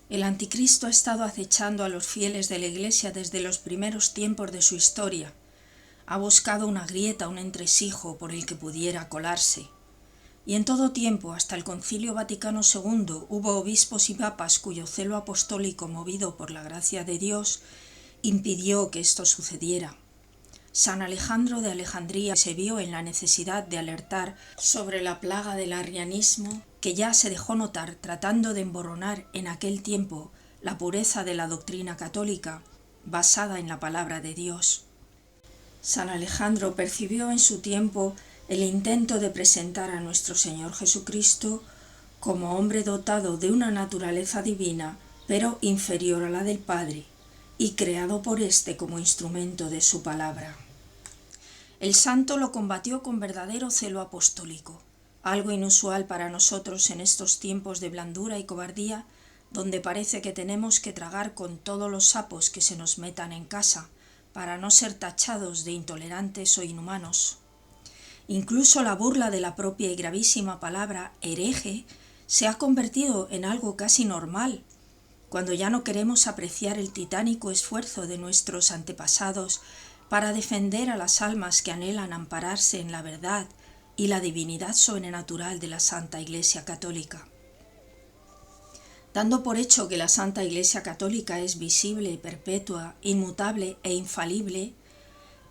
El anticristo ha estado acechando a los fieles de la Iglesia desde los primeros tiempos de su historia. Ha buscado una grieta, un entresijo por el que pudiera colarse. Y en todo tiempo, hasta el Concilio Vaticano II, hubo obispos y papas cuyo celo apostólico, movido por la gracia de Dios, impidió que esto sucediera. San Alejandro de Alejandría se vio en la necesidad de alertar sobre la plaga del arrianismo que ya se dejó notar tratando de emborronar en aquel tiempo la pureza de la doctrina católica basada en la palabra de Dios. San Alejandro percibió en su tiempo el intento de presentar a nuestro Señor Jesucristo como hombre dotado de una naturaleza divina, pero inferior a la del Padre, y creado por éste como instrumento de su palabra. El santo lo combatió con verdadero celo apostólico, algo inusual para nosotros en estos tiempos de blandura y cobardía, donde parece que tenemos que tragar con todos los sapos que se nos metan en casa, para no ser tachados de intolerantes o inhumanos. Incluso la burla de la propia y gravísima palabra hereje se ha convertido en algo casi normal, cuando ya no queremos apreciar el titánico esfuerzo de nuestros antepasados para defender a las almas que anhelan ampararse en la verdad y la divinidad sobrenatural de la Santa Iglesia Católica. Dando por hecho que la Santa Iglesia Católica es visible, perpetua, inmutable e infalible,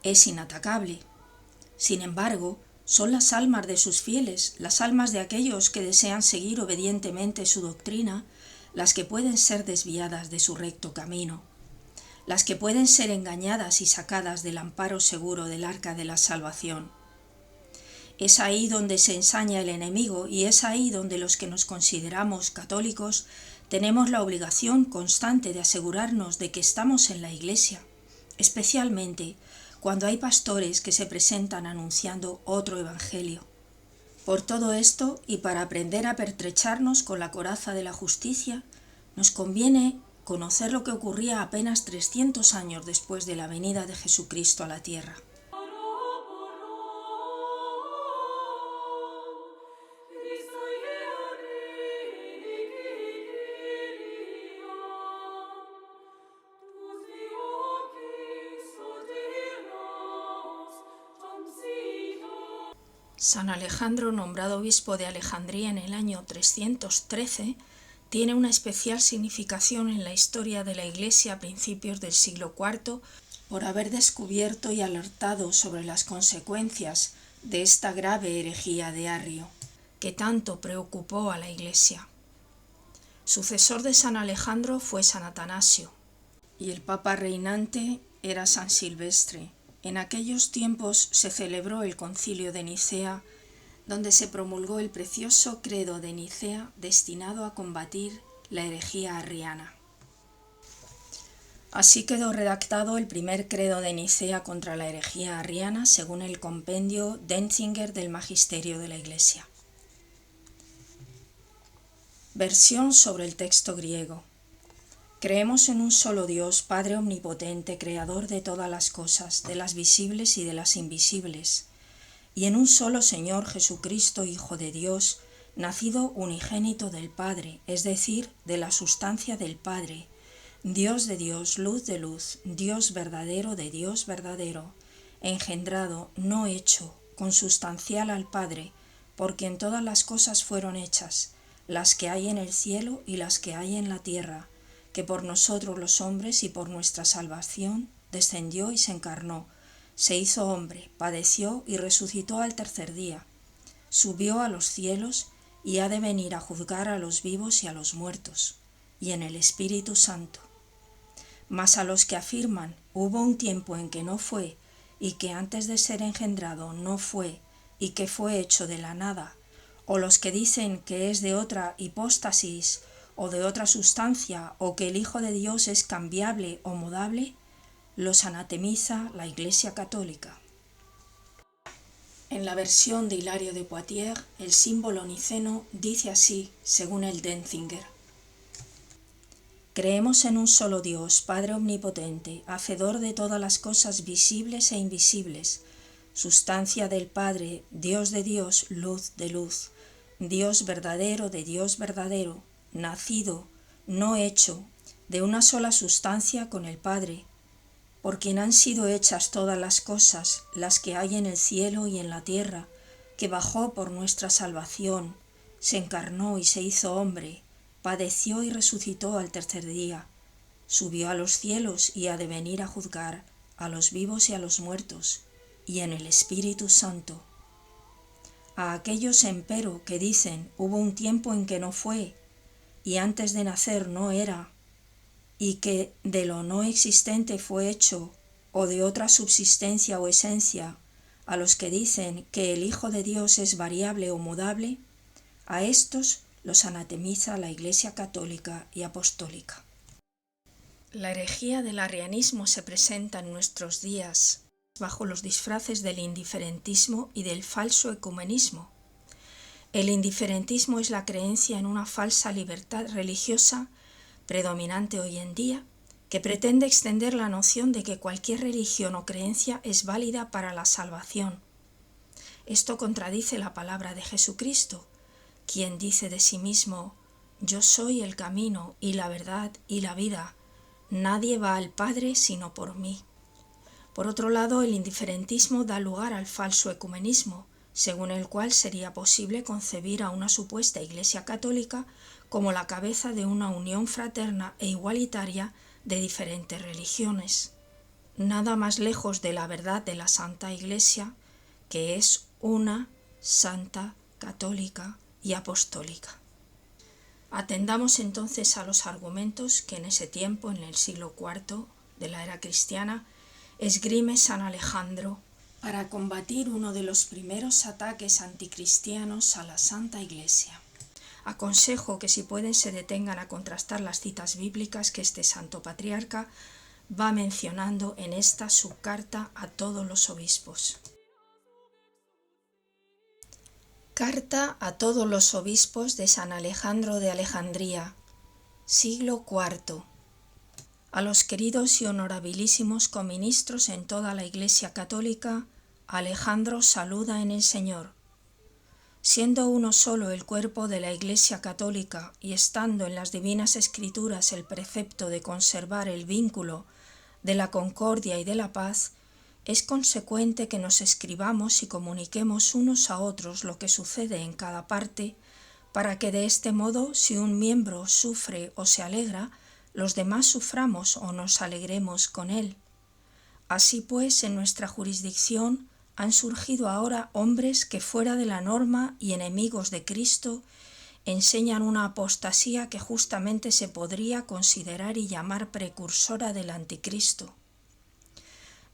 es inatacable. Sin embargo, son las almas de sus fieles, las almas de aquellos que desean seguir obedientemente su doctrina, las que pueden ser desviadas de su recto camino, las que pueden ser engañadas y sacadas del amparo seguro del arca de la salvación. Es ahí donde se ensaña el enemigo y es ahí donde los que nos consideramos católicos tenemos la obligación constante de asegurarnos de que estamos en la Iglesia, especialmente cuando hay pastores que se presentan anunciando otro evangelio. Por todo esto, y para aprender a pertrecharnos con la coraza de la justicia, nos conviene conocer lo que ocurría apenas 300 años después de la venida de Jesucristo a la tierra. San Alejandro, nombrado obispo de Alejandría en el año 313, tiene una especial significación en la historia de la Iglesia a principios del siglo IV por haber descubierto y alertado sobre las consecuencias de esta grave herejía de Arrio, que tanto preocupó a la Iglesia. Sucesor de San Alejandro fue San Atanasio, y el papa reinante era San Silvestre. En aquellos tiempos se celebró el Concilio de Nicea, donde se promulgó el precioso credo de Nicea destinado a combatir la herejía arriana. Así quedó redactado el primer credo de Nicea contra la herejía arriana según el compendio Denzinger del Magisterio de la Iglesia. Versión sobre el texto griego. Creemos en un solo Dios, Padre omnipotente, creador de todas las cosas, de las visibles y de las invisibles, y en un solo Señor Jesucristo, Hijo de Dios, nacido unigénito del Padre, es decir, de la sustancia del Padre, Dios de Dios, luz de luz, Dios verdadero de Dios verdadero, engendrado, no hecho, consustancial al Padre, por quien todas las cosas fueron hechas, las que hay en el cielo y las que hay en la tierra, que por nosotros los hombres y por nuestra salvación descendió y se encarnó, se hizo hombre, padeció y resucitó al tercer día, subió a los cielos y ha de venir a juzgar a los vivos y a los muertos, y en el Espíritu Santo. Mas a los que afirman, hubo un tiempo en que no fue, y que antes de ser engendrado no fue, y que fue hecho de la nada, o los que dicen que es de otra hipóstasis, o de otra sustancia, o que el Hijo de Dios es cambiable o mudable, los anatemiza la Iglesia Católica. En la versión de Hilario de Poitiers, el símbolo niceno dice así, según el Denzinger: Creemos en un solo Dios, Padre omnipotente, hacedor de todas las cosas visibles e invisibles, sustancia del Padre, Dios de Dios, luz de luz, Dios verdadero de Dios verdadero, nacido, no hecho, de una sola sustancia con el Padre, por quien han sido hechas todas las cosas, las que hay en el cielo y en la tierra, que bajó por nuestra salvación, se encarnó y se hizo hombre, padeció y resucitó al tercer día, subió a los cielos y ha de venir a juzgar a los vivos y a los muertos, y en el Espíritu Santo. A aquellos empero que dicen hubo un tiempo en que no fue, y antes de nacer no era, y que de lo no existente fue hecho, o de otra subsistencia o esencia, a los que dicen que el Hijo de Dios es variable o mudable, a estos los anatemiza la Iglesia católica y apostólica. La herejía del arrianismo se presenta en nuestros días bajo los disfraces del indiferentismo y del falso ecumenismo. El indiferentismo es la creencia en una falsa libertad religiosa predominante hoy en día, que pretende extender la noción de que cualquier religión o creencia es válida para la salvación. Esto contradice la palabra de Jesucristo, quien dice de sí mismo: «Yo soy el camino y la verdad y la vida. Nadie va al Padre sino por mí». Por otro lado, el indiferentismo da lugar al falso ecumenismo, según el cual sería posible concebir a una supuesta Iglesia católica como la cabeza de una unión fraterna e igualitaria de diferentes religiones. Nada más lejos de la verdad de la Santa Iglesia, que es una, santa, católica y apostólica. Atendamos entonces a los argumentos que en ese tiempo, en el siglo IV de la era cristiana, esgrime San Alejandro para combatir uno de los primeros ataques anticristianos a la Santa Iglesia. Aconsejo que si pueden se detengan a contrastar las citas bíblicas que este santo patriarca va mencionando en esta su carta a todos los obispos. Carta a todos los obispos de San Alejandro de Alejandría, siglo IV. A los queridos y honorabilísimos coministros en toda la Iglesia católica, Alejandro saluda en el Señor. Siendo uno solo el cuerpo de la Iglesia católica y estando en las divinas Escrituras el precepto de conservar el vínculo de la concordia y de la paz, es consecuente que nos escribamos y comuniquemos unos a otros lo que sucede en cada parte, para que de este modo, si un miembro sufre o se alegra, los demás suframos o nos alegremos con él. Así pues, en nuestra jurisdicción han surgido ahora hombres que fuera de la norma y enemigos de Cristo enseñan una apostasía que justamente se podría considerar y llamar precursora del anticristo.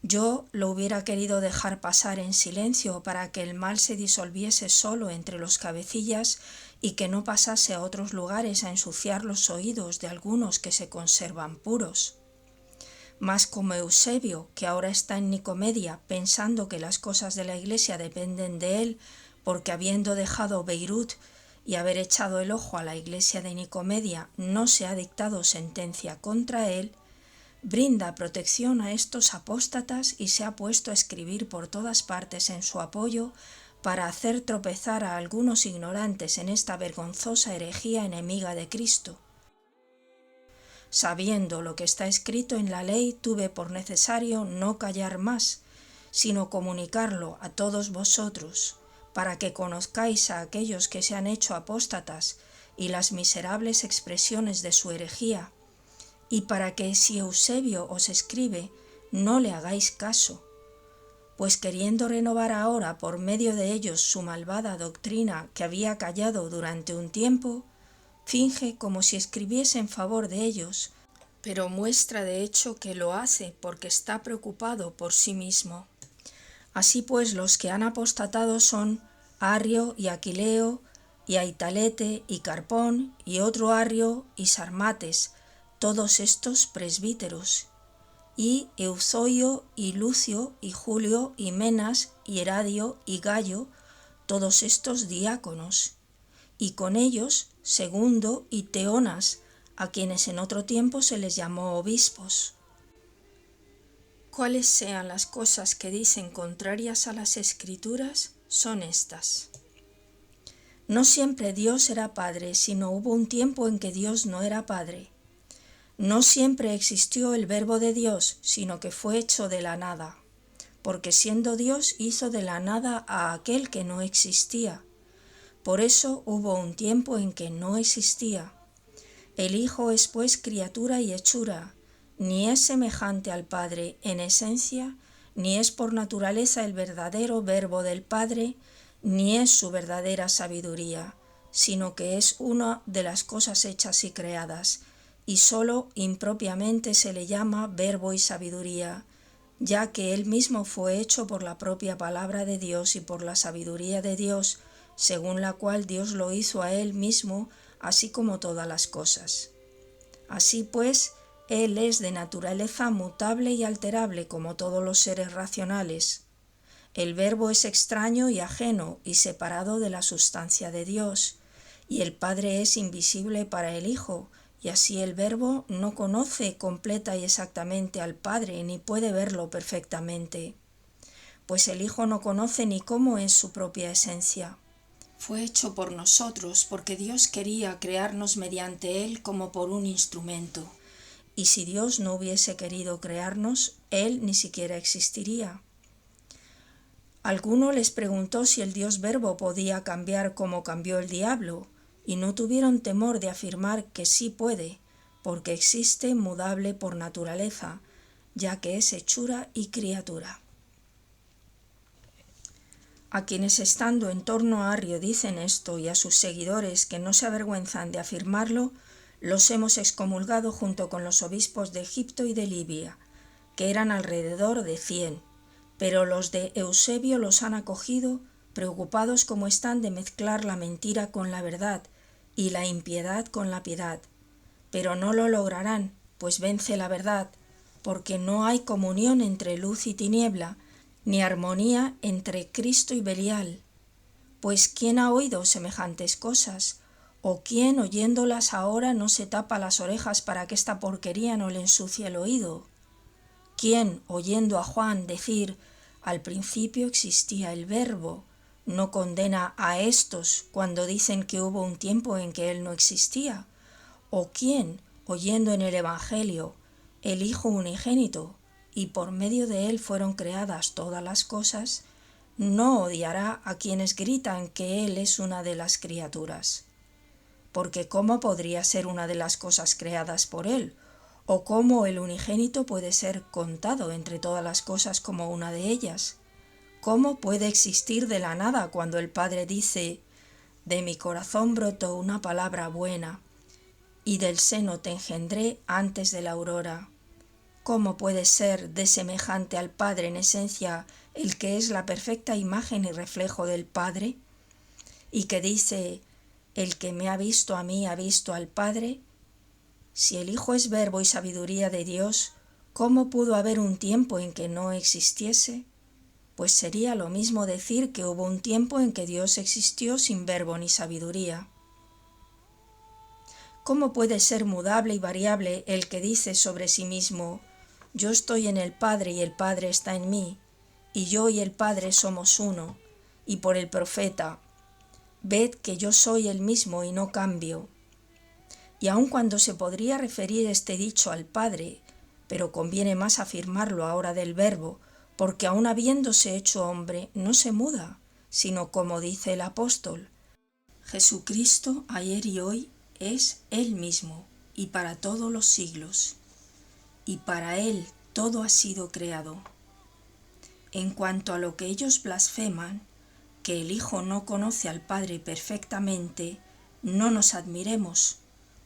Yo lo hubiera querido dejar pasar en silencio para que el mal se disolviese solo entre los cabecillas y que no pasase a otros lugares a ensuciar los oídos de algunos que se conservan puros. Mas como Eusebio, que ahora está en Nicomedia, pensando que las cosas de la Iglesia dependen de él, porque habiendo dejado Beirut y haber echado el ojo a la Iglesia de Nicomedia, no se ha dictado sentencia contra él, brinda protección a estos apóstatas y se ha puesto a escribir por todas partes en su apoyo para hacer tropezar a algunos ignorantes en esta vergonzosa herejía enemiga de Cristo. Sabiendo lo que está escrito en la ley, tuve por necesario no callar más, sino comunicarlo a todos vosotros, para que conozcáis a aquellos que se han hecho apóstatas y las miserables expresiones de su herejía, y para que si Eusebio os escribe, no le hagáis caso, pues queriendo renovar ahora por medio de ellos su malvada doctrina que había callado durante un tiempo, finge como si escribiese en favor de ellos, pero muestra de hecho que lo hace porque está preocupado por sí mismo. Así pues, los que han apostatado son Arrio y Aquileo, y Aitalete y Carpón, y otro Arrio y Sarmates, todos estos presbíteros, y Euzoio y Lucio y Julio y Menas y Heradio y Gallo, todos estos diáconos, y con ellos Segundo y Teonas, a quienes en otro tiempo se les llamó obispos. Cuáles sean las cosas que dicen contrarias a las Escrituras, son estas. No siempre Dios era Padre, sino hubo un tiempo en que Dios no era Padre. No siempre existió el Verbo de Dios, sino que fue hecho de la nada, porque siendo Dios hizo de la nada a aquel que no existía. Por eso hubo un tiempo en que no existía. El Hijo es pues criatura y hechura, ni es semejante al Padre en esencia, ni es por naturaleza el verdadero Verbo del Padre, ni es su verdadera sabiduría, sino que es una de las cosas hechas y creadas, y sólo impropiamente se le llama Verbo y sabiduría, ya que él mismo fue hecho por la propia palabra de Dios y por la sabiduría de Dios, según la cual Dios lo hizo a él mismo, así como todas las cosas. Así pues, él es de naturaleza mutable y alterable como todos los seres racionales. El Verbo es extraño y ajeno y separado de la sustancia de Dios, y el Padre es invisible para el Hijo, y así el Verbo no conoce completa y exactamente al Padre ni puede verlo perfectamente, pues el Hijo no conoce ni cómo es su propia esencia. Fue hecho por nosotros porque Dios quería crearnos mediante Él como por un instrumento. Y si Dios no hubiese querido crearnos, Él ni siquiera existiría. Alguno les preguntó si el Dios Verbo podía cambiar como cambió el diablo, y no tuvieron temor de afirmar que sí puede, porque existe mudable por naturaleza, ya que es hechura y criatura. A quienes estando en torno a Arrio dicen esto y a sus seguidores que no se avergüenzan de afirmarlo, los hemos excomulgado junto con los obispos de Egipto y de Libia, que eran alrededor de 100, pero los de Eusebio los han acogido, preocupados como están de mezclar la mentira con la verdad y la impiedad con la piedad. Pero no lo lograrán, pues vence la verdad, porque no hay comunión entre luz y tiniebla, ni armonía entre Cristo y Belial. Pues ¿quién ha oído semejantes cosas? ¿O quién oyéndolas ahora no se tapa las orejas para que esta porquería no le ensucie el oído? ¿Quién, oyendo a Juan decir, al principio existía el Verbo, no condena a estos cuando dicen que hubo un tiempo en que él no existía? ¿O quién, oyendo en el Evangelio, el Hijo unigénito, y por medio de él fueron creadas todas las cosas, no odiará a quienes gritan que él es una de las criaturas? Porque ¿cómo podría ser una de las cosas creadas por él? ¿O cómo el unigénito puede ser contado entre todas las cosas como una de ellas? ¿Cómo puede existir de la nada cuando el Padre dice: de mi corazón brotó una palabra buena, y del seno te engendré antes de la aurora? ¿Cómo puede ser de semejante al Padre en esencia el que es la perfecta imagen y reflejo del Padre? Y que dice: el que me ha visto a mí ha visto al Padre. Si el Hijo es Verbo y sabiduría de Dios, ¿cómo pudo haber un tiempo en que no existiese? Pues sería lo mismo decir que hubo un tiempo en que Dios existió sin verbo ni sabiduría. ¿Cómo puede ser mudable y variable el que dice sobre sí mismo: yo estoy en el Padre y el Padre está en mí, y yo y el Padre somos uno, y por el profeta: ved que yo soy el mismo y no cambio? Y aun cuando se podría referir este dicho al Padre, pero conviene más afirmarlo ahora del Verbo, porque aun habiéndose hecho hombre, no se muda, sino como dice el apóstol: Jesucristo ayer y hoy es Él mismo, y para todos los siglos, y para Él todo ha sido creado. En cuanto a lo que ellos blasfeman, que el Hijo no conoce al Padre perfectamente, no nos admiremos,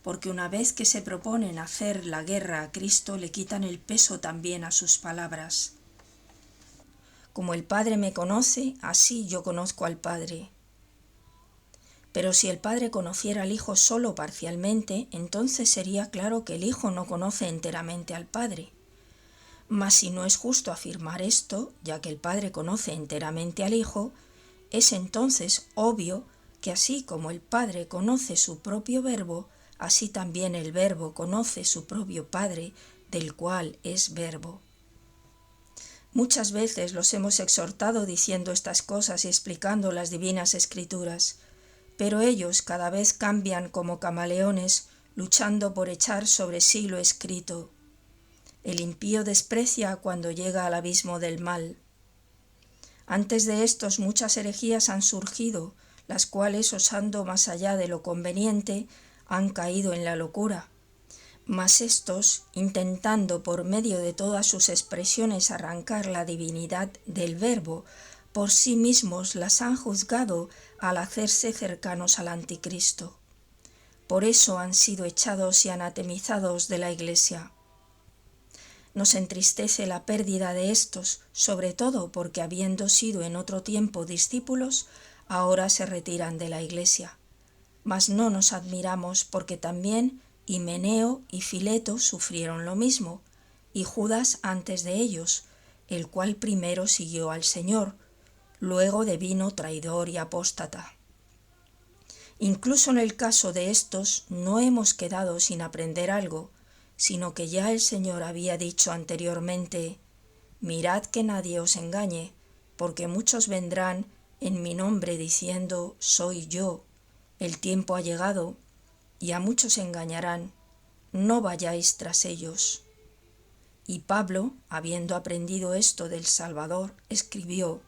porque una vez que se proponen hacer la guerra a Cristo, le quitan el peso también a sus palabras. Como el Padre me conoce, así yo conozco al Padre. Pero si el Padre conociera al Hijo solo parcialmente, entonces sería claro que el Hijo no conoce enteramente al Padre. Mas si no es justo afirmar esto, ya que el Padre conoce enteramente al Hijo, es entonces obvio que así como el Padre conoce su propio Verbo, así también el Verbo conoce su propio Padre, del cual es Verbo. Muchas veces los hemos exhortado diciendo estas cosas y explicando las divinas Escrituras, pero ellos cada vez cambian como camaleones, luchando por echar sobre sí lo escrito. El impío desprecia cuando llega al abismo del mal. Antes de estos muchas herejías han surgido, las cuales, osando más allá de lo conveniente, han caído en la locura. Mas estos, intentando por medio de todas sus expresiones arrancar la divinidad del Verbo, por sí mismos las han juzgado al hacerse cercanos al Anticristo. Por eso han sido echados y anatemizados de la Iglesia. Nos entristece la pérdida de estos, sobre todo porque habiendo sido en otro tiempo discípulos, ahora se retiran de la Iglesia. Mas no nos admiramos porque también Himeneo y Fileto sufrieron lo mismo, y Judas antes de ellos, el cual primero siguió al Señor, luego devino traidor y apóstata. Incluso en el caso de estos no hemos quedado sin aprender algo, sino que ya el Señor había dicho anteriormente: mirad que nadie os engañe, porque muchos vendrán en mi nombre diciendo: soy yo, el tiempo ha llegado, y a muchos engañarán, no vayáis tras ellos. Y Pablo, habiendo aprendido esto del Salvador, escribió: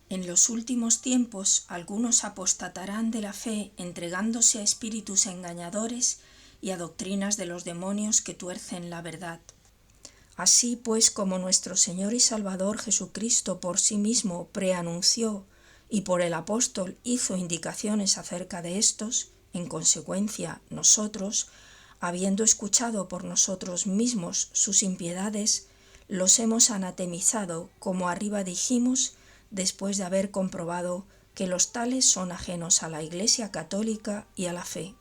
en los últimos tiempos algunos apostatarán de la fe, entregándose a espíritus engañadores y a doctrinas de los demonios que tuercen la verdad. Así pues, como nuestro Señor y Salvador Jesucristo por sí mismo preanunció y por el apóstol hizo indicaciones acerca de estos, en consecuencia nosotros, habiendo escuchado por nosotros mismos sus impiedades, los hemos anatemizado, como arriba dijimos, después de haber comprobado que los tales son ajenos a la Iglesia católica y a la fe.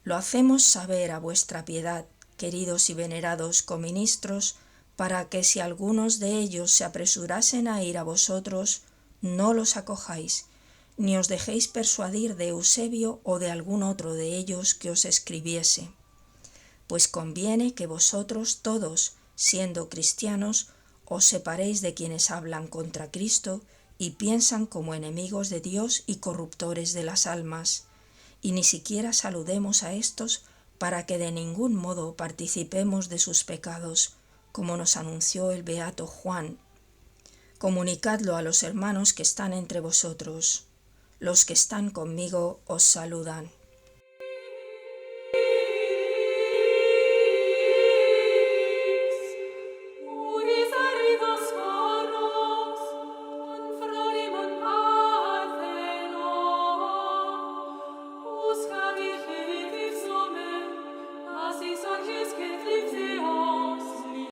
Lo hacemos saber a vuestra piedad, queridos y venerados coministros, para que si algunos de ellos se apresurasen a ir a vosotros, no los acojáis, ni os dejéis persuadir de Eusebio o de algún otro de ellos que os escribiese. Pues conviene que vosotros todos, siendo cristianos, os separéis de quienes hablan contra Cristo y piensan como enemigos de Dios y corruptores de las almas, y ni siquiera saludemos a estos para que de ningún modo participemos de sus pecados, como nos anunció el beato Juan. Comunicadlo a los hermanos que están entre vosotros. Los que están conmigo os saludan.